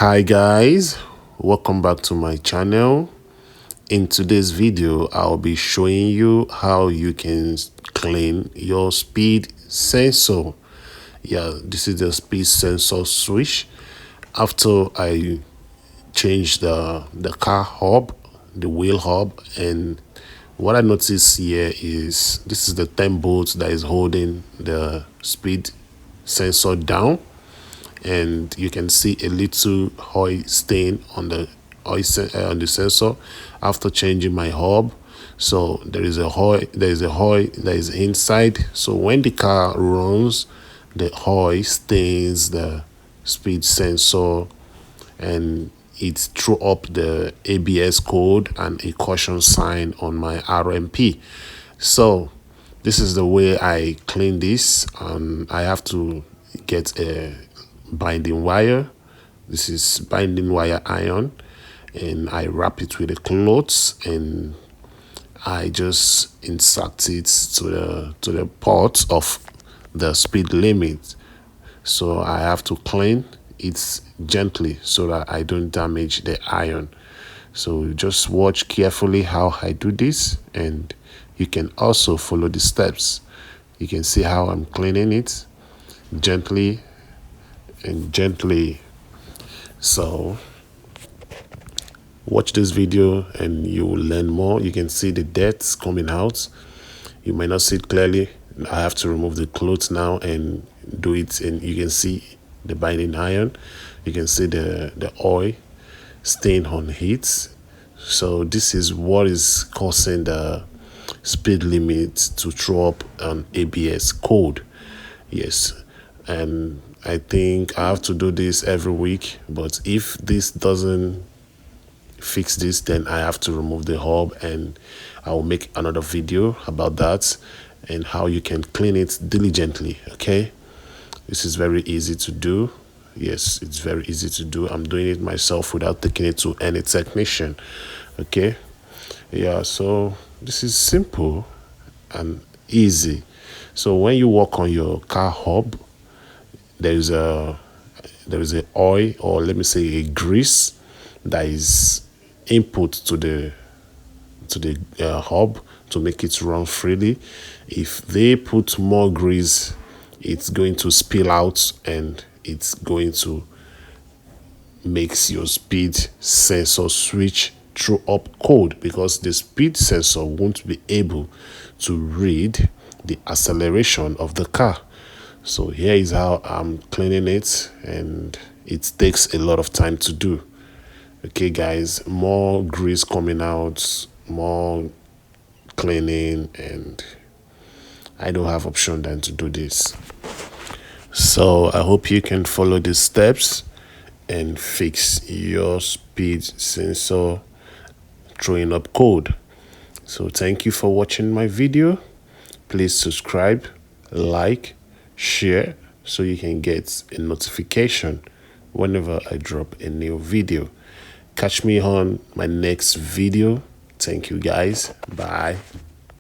Hi guys, welcome back to my channel. In today's video I'll be showing you how you can clean your speed sensor. This is the speed sensor switch. After I changed the car hub, the wheel hub, and what I noticed here is this is the 10 bolts that is holding the speed sensor down, and you can see a little oil stain on the on the sensor after changing my hub. So there is a oil that is inside, so when the car runs, the oil stains the speed sensor and it threw up the ABS code and a caution sign on my RMP. So this is the way I clean this. I have to get a binding wire. This is binding wire iron, and I wrap it with a cloth and I just insert it to the port of the speed limit. So I have to clean it gently so that I don't damage the iron. So just watch carefully how I do this, and you can also follow the steps. You can see how I'm cleaning it gently and gently. So watch this video and you will learn more. You can see the dirt coming out. You might not see it clearly. I have to remove the cloth now and do it, and you can see the binding iron. You can see the oil stain on heat. So this is what is causing the speed limit to throw up an ABS code. Yes, and I think I have to do this every week, but if this doesn't fix this, then I have to remove the hub, and I will make another video about that and how you can clean it diligently. Okay, this is very easy to do. Yes, it's very easy to do. I'm doing it myself without taking it to any technician. Okay, so this is simple and easy. So when you work on your car hub, there is a oil, or let me say a grease, that is input to the hub to make it run freely. If they put more grease, it's going to spill out and it's going to makes your speed sensor switch throw up code, because the speed sensor won't be able to read the acceleration of the car. So here is how I'm cleaning it, and it takes a lot of time to do. Okay guys, more grease coming out, more cleaning, and I don't have option than to do this. So I hope you can follow these steps and fix your speed sensor throwing up code. So thank you for watching my video. Please subscribe, like, share, so you can get a notification whenever I drop a new video. Catch me on my next video. Thank you guys. Bye.